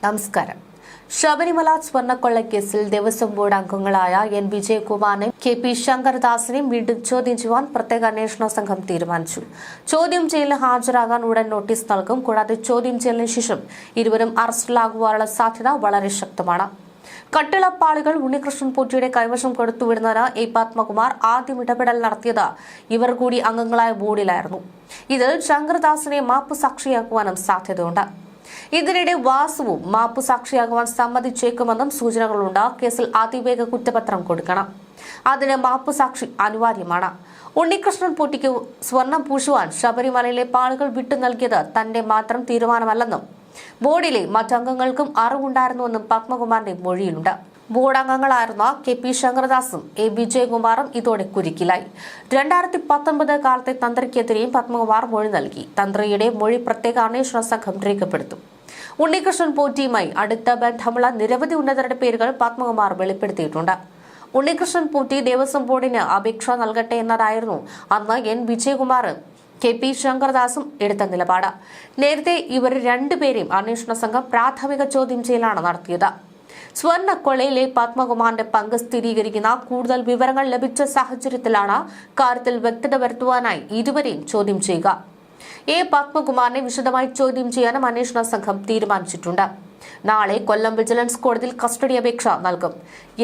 നമസ്കാരം. ശബരിമല സ്വർണ്ണക്കൊള്ളക്കേസിൽ ദേവസ്വം ബോർഡ് അംഗങ്ങളായ N വിജയകുമാറിനെയും K P ശങ്കർദാസിനെയും വീണ്ടും ചോദ്യം ചെയ്യുവാൻ പ്രത്യേക അന്വേഷണ സംഘം തീരുമാനിച്ചു. ചോദ്യം ചെയ്യലിന് ഹാജരാകാൻ ഉടൻ നോട്ടീസ് നൽകും. കൂടാതെ ചോദ്യം ചെയ്യലിന് ശേഷം ഇരുവരും അറസ്റ്റിലാകുവാനുള്ള സാധ്യത വളരെ ശക്തമാണ്. കട്ടിളപ്പാളികൾ ഉണ്ണികൃഷ്ണൻ പോറ്റിയുടെ കൈവശം കൊടുത്തുവിടുന്നതിന് എ പത്മകുമാർ ആദ്യം ഇടപെടൽ നടത്തിയത് ഇവർ കൂടി അംഗങ്ങളായ ബോർഡിലായിരുന്നു. ഇതിൽ ശങ്കർദാസിനെ മാപ്പ് സാക്ഷിയാക്കുവാനും സാധ്യതയുണ്ട്. ഇതിനിടെ വാസുവും മാപ്പു സാക്ഷിയാകുവാൻ സമ്മതിച്ചേക്കുമെന്നും സൂചനകളുണ്ട്. കേസിൽ അതിവേഗ കുറ്റപത്രം കൊടുക്കണം. അതിന് മാപ്പു സാക്ഷി അനിവാര്യമാണ്. ഉണ്ണികൃഷ്ണൻ പോറ്റിക്ക് സ്വർണം പൂശുവാൻ ശബരിമലയിലെ പാളുകൾ വിട്ടു നൽകിയത് തന്റെ മാത്രം തീരുമാനമല്ലെന്നും ബോർഡിലെ മറ്റംഗങ്ങൾക്കും അറിവുണ്ടായിരുന്നുവെന്നും പത്മകുമാറിന്റെ മൊഴിയിലുണ്ട്. ബോർഡ് അംഗങ്ങളായിരുന്ന കെ പി ശങ്കർദാസും എ വിജയകുമാറും ഇതോടെ കുരുക്കിലായി. 2019 കാലത്തെ തന്ത്രിക്കെതിരെയും പത്മകുമാർ മൊഴി നൽകി. തന്ത്രിയുടെ മൊഴി പ്രത്യേക അന്വേഷണ സംഘം രേഖപ്പെടുത്തും. ഉണ്ണികൃഷ്ണൻ പോറ്റിയുമായി അടുത്ത ബന്ധമുള്ള നിരവധി ഉന്നതരുടെ പേരുകൾ പത്മകുമാർ വെളിപ്പെടുത്തിയിട്ടുണ്ട്. ഉണ്ണികൃഷ്ണൻ പോറ്റി ദേവസ്വം ബോർഡിന് അപേക്ഷ നൽകട്ടെ എന്നതായിരുന്നു അന്ന് എൻ വിജയകുമാറും കെ പി ശങ്കർദാസും എടുത്ത നിലപാട്. നേരത്തെ ഇവർ രണ്ടുപേരെയും അന്വേഷണ സംഘം പ്രാഥമിക ചോദ്യം ചെയ്യലാണ് നടത്തിയത്. സ്വർണ്ണക്കൊള്ളയിലെ പത്മകുമാറിന്റെ പങ്ക് സ്ഥിരീകരിക്കുന്ന കൂടുതൽ വിവരങ്ങൾ ലഭിച്ച സാഹചര്യത്തിലാണ് കാര്യത്തിൽ വ്യക്തത വരുത്തുവാനായി ഇരുവരെയും ചോദ്യം ചെയ്യുക. എ പത്മകുമാറിനെ വിശദമായി ചോദ്യം ചെയ്യാനും അന്വേഷണ സംഘം തീരുമാനിച്ചിട്ടുണ്ട്. നാളെ കൊല്ലം വിജിലൻസ് കോടതിയിൽ കസ്റ്റഡി അപേക്ഷ നൽകും.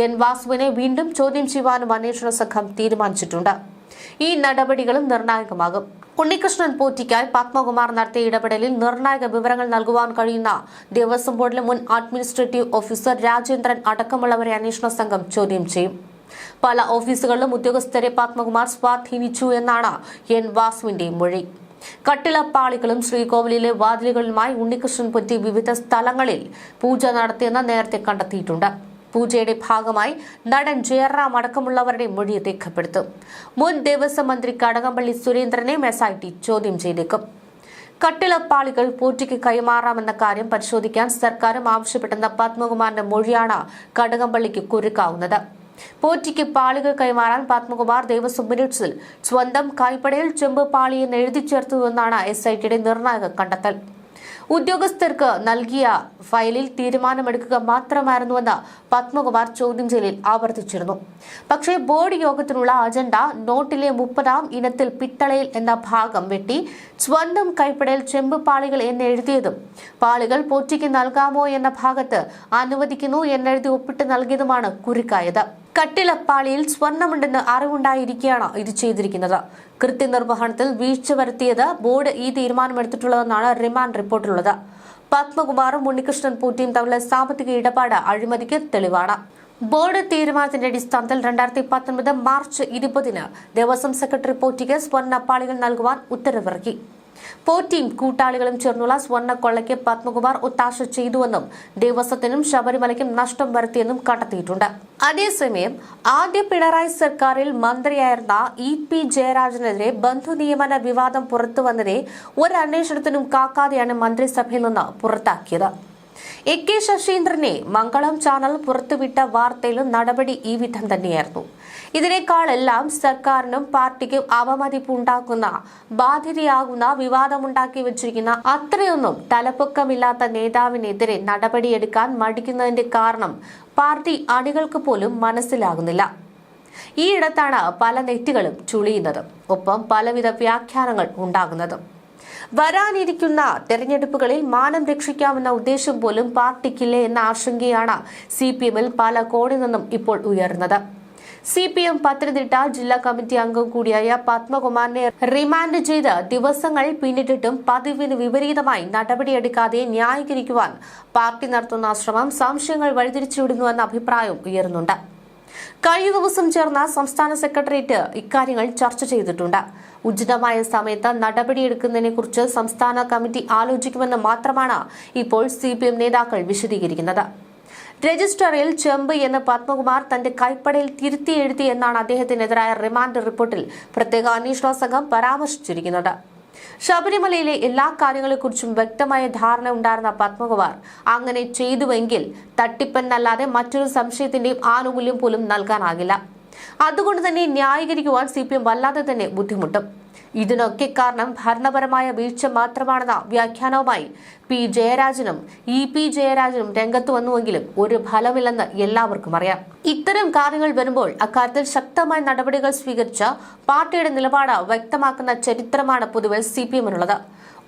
എൻ വാസുവിനെ വീണ്ടും ചോദ്യം ചെയ്യുവാനും അന്വേഷണ സംഘം തീരുമാനിച്ചിട്ടുണ്ട്. ഈ നടപടികളും നിർണായകമാകും. ഉണ്ണികൃഷ്ണൻ പോറ്റിക്കായി പത്മകുമാർ നടത്തിയ ഇടപെടലിൽ നിർണായക വിവരങ്ങൾ നൽകുവാൻ കഴിയുന്ന ദേവസ്വം ബോർഡിലെ മുൻ അഡ്മിനിസ്ട്രേറ്റീവ് ഓഫീസർ രാജേന്ദ്രൻ അടക്കമുള്ളവരെ അന്വേഷണ സംഘം ചോദ്യം ചെയ്യും. പല ഓഫീസുകളിലും ഉദ്യോഗസ്ഥരെ പത്മകുമാർ സ്വാധീനിച്ചു എന്നാണ് എൻ വാസുവിന്റെ മൊഴി. കട്ടിളപ്പാളികളും ശ്രീകോവിലിലെ വാതിലുകളുമായി ഉണ്ണികൃഷ്ണൻ പോറ്റി വിവിധ സ്ഥലങ്ങളിൽ പൂജ നടത്തിയെന്ന് നേരത്തെ കണ്ടെത്തിയിട്ടുണ്ട്. പൂജയുടെ ഭാഗമായി നടൻ ജയറാം അടക്കമുള്ളവരുടെ മൊഴി രേഖപ്പെടുത്തും. മുൻ ദേവസ്വം മന്ത്രി കടകംപള്ളി സുരേന്ദ്രനെ SIT ചോദ്യം ചെയ്തേക്കും. കട്ടിളപ്പാളികൾ പോറ്റിക്ക് കൈമാറാമെന്ന കാര്യം പരിശോധിക്കാൻ സർക്കാരും ആവശ്യപ്പെട്ടെന്ന പത്മകുമാറിന്റെ മൊഴിയാണ് കടകംപള്ളിക്ക് കുരുക്കാവുന്നത്. പോറ്റിക്ക് പാളികൾ കൈമാറാൻ പത്മകുമാർ ദേവസ്വം മിനിറ്റ്സിൽ സ്വന്തം കൈപ്പടയിൽ ചെമ്പ് പാളിയെന്ന് എഴുതി ചേർത്തുവെന്നാണ് SITയുടെ നിർണായക കണ്ടെത്തൽ. ഉദ്യോഗസ്ഥർക്ക് നൽകിയ ഫയലിൽ തീരുമാനമെടുക്കുക മാത്രമായിരുന്നുവെന്ന് പത്മകുമാർ ചോദ്യം ചെയ്യലിൽ ആവർത്തിച്ചിരുന്നു. പക്ഷേ ബോർഡ് യോഗത്തിനുള്ള അജണ്ട നോട്ടിലെ 30ാം ഇനത്തിൽ പിത്തളയിൽ എന്ന ഭാഗം വെട്ടി സ്വന്തം കൈപ്പടയിൽ ചെമ്പ് പാളികൾ എന്ന് എഴുതിയതും പാളികൾ പോറ്റിക്ക് നൽകാമോ എന്ന ഭാഗത്ത് അനുവദിക്കുന്നു എന്നെഴുതി ഒപ്പിട്ട് നൽകിയതുമാണ് കുരുക്കായത്. കട്ടിളപ്പാളിയിൽ സ്വർണമുണ്ടെന്ന് അറിവുണ്ടായിരിക്കെയാണ് ഇത് ചെയ്തിരിക്കുന്നത്. കൃത്യനിർവഹണത്തിൽ വീഴ്ച വരുത്തിയത് ബോർഡ് ഈ തീരുമാനമെടുത്തിട്ടുള്ളതെന്നാണ് റിമാൻഡ് റിപ്പോർട്ടിലുള്ളത്. പത്മകുമാറും ഉണ്ണികൃഷ്ണൻ പോറ്റിയും തമ്മിലെ സാമ്പത്തിക ഇടപാട് അഴിമതിക്ക് തെളിവാണ്. ബോർഡ് തീരുമാനത്തിന്റെ അടിസ്ഥാനത്തിൽ 2019 മാർച്ച് 20 ദേവസ്വം സെക്രട്ടറി പോറ്റിക്ക് സ്വർണ്ണപ്പാളികൾ നൽകുവാൻ ഉത്തരവിറക്കി. പോറ്റിയും കൂട്ടാളികളും ചേർന്നുള്ള സ്വർണ്ണക്കൊള്ളയ്ക്ക് പത്മകുമാർ ഒത്താശ ചെയ്തുവെന്നും ദേവസ്വത്തിനും ശബരിമലയ്ക്കും നഷ്ടം വരുത്തിയെന്നും കണ്ടെത്തിയിട്ടുണ്ട്. അതേസമയം ആദ്യ പിണറായി സർക്കാരിൽ മന്ത്രിയായിരുന്ന EP ജയരാജനെതിരെ ബന്ധുനിയമന വിവാദം പുറത്തുവന്നതേ ഒരു അന്വേഷണത്തിനും കാക്കാതെയാണ് മന്ത്രിസഭയിൽ നിന്ന് പുറത്താക്കിയത്. AK ശശീന്ദ്രനെ മംഗളം ചാനൽ പുറത്തുവിട്ട വാർത്തയിലും നടപടി ഈ വിധം തന്നെയായിരുന്നു. ഇതിനേക്കാളെല്ലാം സർക്കാരിനും പാർട്ടിക്കും അപമതിപ്പുണ്ടാക്കുന്ന ബാധ്യതയാകുന്ന വിവാദമുണ്ടാക്കി വെച്ചിരിക്കുന്ന അത്രയൊന്നും തലപ്പൊക്കമില്ലാത്ത നേതാവിനെതിരെ നടപടിയെടുക്കാൻ മടിക്കുന്നതിന്റെ കാരണം പാർട്ടി അണികൾക്ക് പോലും മനസ്സിലാകുന്നില്ല. ഈയിടത്താണ് പല നെറ്റുകളും ചുളിയുന്നതും ഒപ്പം പലവിധ വ്യാഖ്യാനങ്ങൾ ഉണ്ടാകുന്നതും. വരാനിരിക്കുന്ന തെരഞ്ഞെടുപ്പുകളിൽ മാനം രക്ഷിക്കാമെന്ന ഉദ്ദേശം പോലും പാർട്ടിക്കില്ലേ എന്ന ആശങ്കയാണ് CPMൽ പല കോണിൽ നിന്നും ഇപ്പോൾ ഉയർന്നത്. CPM പത്തനംതിട്ട ജില്ലാ കമ്മിറ്റി അംഗം കൂടിയായ പത്മകുമാറിനെ റിമാൻഡ് ചെയ്ത് ദിവസങ്ങൾ പിന്നിട്ടിട്ടും പതിവിന് വിപരീതമായി നടപടിയെടുക്കാതെ ന്യായീകരിക്കുവാൻ പാർട്ടി നടത്തുന്ന ശ്രമം സംശയങ്ങൾ വഴിതിരിച്ചുവിടുന്നുവെന്ന അഭിപ്രായം ഉയർന്നുണ്ട്. കഴിഞ്ഞ ദിവസം ചേർന്ന സംസ്ഥാന സെക്രട്ടേറിയറ്റ് ഇക്കാര്യങ്ങൾ ചർച്ച ചെയ്തിട്ടുണ്ട്. ഉചിതമായ സമയത്ത് നടപടിയെടുക്കുന്നതിനെക്കുറിച്ച് സംസ്ഥാന കമ്മിറ്റി ആലോചിക്കുമെന്ന് മാത്രമാണ് ഇപ്പോൾ CPM നേതാക്കൾ വിശദീകരിക്കുന്നത്. രജിസ്റ്ററിൽ ചെമ്പ് എന്ന് പത്മകുമാർ തന്റെ കൈപ്പടയിൽ തിരുത്തി എഴുതി എന്നാണ് അദ്ദേഹത്തിനെതിരായ റിമാൻഡ് റിപ്പോർട്ടിൽ പ്രത്യേക അന്വേഷണ സംഘം പരാമർശിച്ചിരിക്കുന്നത്. ശബരിമലയിലെ എല്ലാ കാര്യങ്ങളെക്കുറിച്ചും വ്യക്തമായ ധാരണ ഉണ്ടായിരുന്ന പത്മകുമാർ അങ്ങനെ ചെയ്തുവെങ്കിൽ തട്ടിപ്പെന്നല്ലാതെ മറ്റൊരു സംശയത്തിന്റെയും ആനുകൂല്യം പോലും നൽകാനാകില്ല. അതുകൊണ്ട് തന്നെ ന്യായീകരിക്കുവാൻ CPM വല്ലാതെ തന്നെ ബുദ്ധിമുട്ടും. ഇതിനൊക്കെ കാരണം ഭരണപരമായ വീഴ്ച മാത്രമാണെന്ന വ്യാഖ്യാനവുമായി പി ജയരാജനും പി ജയരാജനും രംഗത്ത് വന്നുവെങ്കിലും ഒരു ഫലമില്ലെന്ന് എല്ലാവർക്കും അറിയാം. ഇത്തരം കാര്യങ്ങൾ വരുമ്പോൾ അക്കാര്യത്തിൽ ശക്തമായ നടപടികൾ സ്വീകരിച്ച പാർട്ടിയുടെ നിലപാട് വ്യക്തമാക്കുന്ന ചരിത്രമാണ് പൊതുവെ CPM-നുള്ളത്.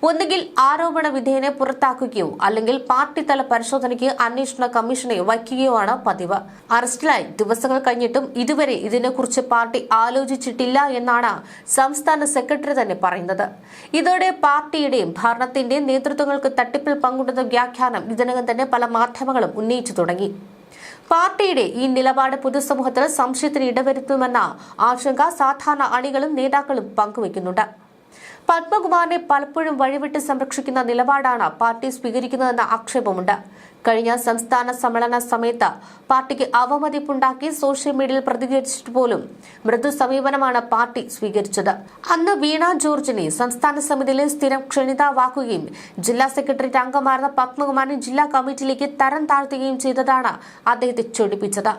ഒന്നുകിൽ ആരോപണ വിധേയനെ പുറത്താക്കുകയോ അല്ലെങ്കിൽ പാർട്ടി തല പരിശോധനയ്ക്ക് അന്വേഷണ കമ്മീഷനെ വയ്ക്കുകയോ ആണ് പതിവ്. അറസ്റ്റിലായി ദിവസങ്ങൾ കഴിഞ്ഞിട്ടും ഇതുവരെ ഇതിനെക്കുറിച്ച് പാർട്ടി ആലോചിച്ചിട്ടില്ല എന്നാണ് സംസ്ഥാന സെക്രട്ടറി തന്നെ പറയുന്നത്. ഇതോടെ പാർട്ടിയുടെയും ഭരണത്തിന്റെയും നേതൃത്വങ്ങൾക്ക് തട്ടിപ്പിൽ പങ്കുണ്ടെന്ന വ്യാഖ്യാനം ഇതിനകം തന്നെ പല മാധ്യമങ്ങളും ഉന്നയിച്ചു തുടങ്ങി. പാർട്ടിയുടെ ഈ നിലപാട് പൊതുസമൂഹത്തിൽ സംശയത്തിന് ഇടവരുത്തുമെന്ന ആശങ്ക സാധാരണ അണികളും നേതാക്കളും പങ്കുവയ്ക്കുന്നുണ്ട്. പത്മകുമാറിനെ പലപ്പോഴും വഴിവിട്ട് സംരക്ഷിക്കുന്ന നിലപാടാണ് പാർട്ടി സ്വീകരിക്കുന്നതെന്ന ആക്ഷേപമുണ്ട്. കഴിഞ്ഞ സംസ്ഥാന സമ്മേളന സമയത്ത് പാർട്ടിക്ക് അവമതിപ്പുണ്ടാക്കി സോഷ്യൽ മീഡിയയിൽ പ്രതികരിച്ചിട്ട് പോലും മൃദു സമീപനമാണ് പാർട്ടി സ്വീകരിച്ചത്. അന്ന് വീണ ജോർജിനെ സംസ്ഥാന സമിതിയിലെ സ്ഥിരം ക്ഷണിതാവാക്കുകയും ജില്ലാ സെക്രട്ടേറിയറ്റ് അംഗമായിരുന്ന പത്മകുമാറിനെ ജില്ലാ കമ്മിറ്റിയിലേക്ക് തരം താഴ്ത്തുകയും ചെയ്തതാണ് അദ്ദേഹത്തെ ചൊടിപ്പിച്ചത്.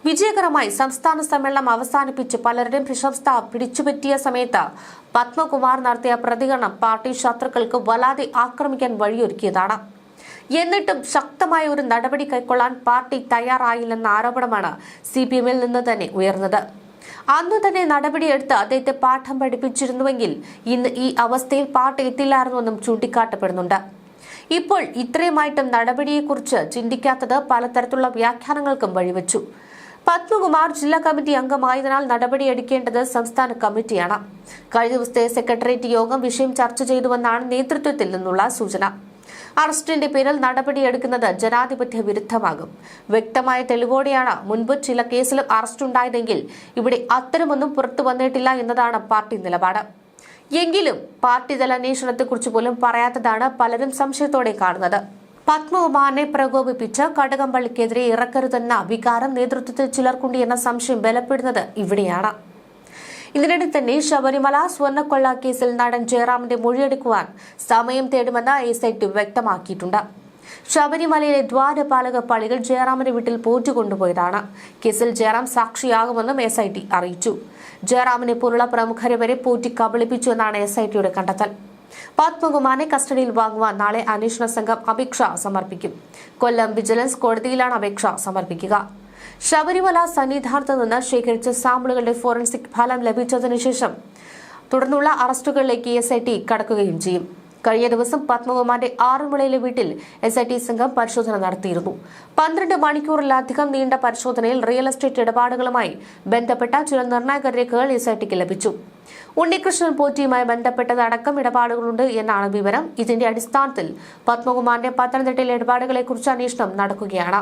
വിജയകരമായി സംസ്ഥാന സമ്മേളനം അവസാനിപ്പിച്ച് പലരുടെയും പ്രശംസ പിടിച്ചുപറ്റിയ സമയത്ത് പത്മകുമാർ നടത്തിയ പ്രതികരണം പാർട്ടി ശത്രുക്കൾക്ക് വല്ലാതെ ആക്രമിക്കാൻ വഴിയൊരുക്കിയതാണ്. എന്നിട്ടും ശക്തമായ ഒരു നടപടി കൈക്കൊള്ളാൻ പാർട്ടി തയ്യാറായില്ലെന്ന ആരോപണമാണ് CPM-ൽ നിന്ന് തന്നെ ഉയർന്നത്. അന്നു തന്നെ നടപടിയെടുത്ത് അദ്ദേഹത്തെ പാഠം പഠിപ്പിച്ചിരുന്നുവെങ്കിൽ ഇന്ന് ഈ അവസ്ഥയിൽ പാർട്ടി എത്തില്ലായിരുന്നുവെന്നും ചൂണ്ടിക്കാട്ടപ്പെടുന്നുണ്ട്. ഇപ്പോൾ ഇത്രയുമായിട്ടും നടപടിയെക്കുറിച്ച് ചിന്തിക്കാത്തത് പലതരത്തിലുള്ള വ്യാഖ്യാനങ്ങൾക്കും വഴിവെച്ചു. പത്മകുമാർ ജില്ലാ കമ്മിറ്റി അംഗമായതിനാൽ നടപടിയെടുക്കേണ്ടത് സംസ്ഥാന കമ്മിറ്റിയാണ്. കഴിഞ്ഞ ദിവസത്തെ സെക്രട്ടേറിയറ്റ് യോഗം വിഷയം ചർച്ച ചെയ്തുവെന്നാണ് നേതൃത്വത്തിൽ നിന്നുള്ള സൂചന. അറസ്റ്റിന്റെ പേരിൽ നടപടിയെടുക്കുന്നത് ജനാധിപത്യ വിരുദ്ധമാകും. വ്യക്തമായ തെളിവോടെയാണ് മുൻപ് ചില കേസിലും അറസ്റ്റുണ്ടായതെങ്കിൽ ഇവിടെ അത്തരമൊന്നും പുറത്തു വന്നിട്ടില്ല എന്നതാണ് പാർട്ടി നിലപാട്. എങ്കിലും പാർട്ടി തല അന്വേഷണത്തെക്കുറിച്ച് പോലും പറയാത്തതാണ് പലരും സംശയത്തോടെ കാണുന്നത്. പത്മകുമാറിനെ പ്രകോപിപ്പിച്ച് കടകംപള്ളിക്കെതിരെ ഇറക്കരുതെന്ന വികാരം നേതൃത്വത്തിൽ ചിലർക്കുണ്ട് എന്ന സംശയം ബലപ്പെടുന്നത് ഇവിടെയാണ്. ഇതിനിടെ തന്നെ ശബരിമല സ്വർണ്ണക്കൊള്ള കേസിൽ നടൻ ജയറാമിന്റെ മൊഴിയെടുക്കുവാൻ സമയം തേടുമെന്ന് SIT വ്യക്തമാക്കിയിട്ടുണ്ട്. ശബരിമലയിലെ ദ്വാരപാലക പള്ളികൾ ജയറാമിന്റെ വീട്ടിൽ പോറ്റി കൊണ്ടുപോയതാണ്. കേസിൽ ജയറാം സാക്ഷിയാകുമെന്നും SIT അറിയിച്ചു. ജയറാമിനെ പോലുള്ള പ്രമുഖരെ വരെ പോറ്റി കബളിപ്പിച്ചു എന്നാണ് SITയുടെ കണ്ടെത്തൽ. പത്മകുമാറിനെ കസ്റ്റഡിയിൽ വാങ്ങുവാൻ നാളെ അന്വേഷണ സംഘം അപേക്ഷ സമർപ്പിക്കും. കൊല്ലം വിജിലൻസ് കോടതിയിലാണ് അപേക്ഷ സമർപ്പിക്കുക. ശബരിമല സന്നിധാനത്ത് നിന്ന് ശേഖരിച്ച സാമ്പിളുകളുടെ ഫോറൻസിക് ഫലം ലഭിച്ചതിനു ശേഷം തുടർന്നുള്ള അറസ്റ്റുകളിലേക്ക് SIT കടക്കുകയും ചെയ്യും. കഴിഞ്ഞ ദിവസം പത്മകുമാറിന്റെ ആറന്മുളയിലെ വീട്ടിൽ SIT സംഘം പരിശോധന നടത്തിയിരുന്നു. 12 മണിക്കൂറിലധികം നീണ്ട പരിശോധനയിൽ റിയൽ എസ്റ്റേറ്റ് ഇടപാടുകളുമായി ബന്ധപ്പെട്ട ചില നിർണായക രേഖകൾ SITക്ക് ലഭിച്ചു. ഉണ്ണികൃഷ്ണൻ പോറ്റിയുമായി ബന്ധപ്പെട്ടതടക്കം ഇടപാടുകളുണ്ട് എന്നാണ് വിവരം. ഇതിന്റെ അടിസ്ഥാനത്തിൽ പത്മകുമാറിന്റെ പത്തനംതിട്ടയിലെ ഇടപാടുകളെക്കുറിച്ച് അന്വേഷണം നടക്കുകയാണ്.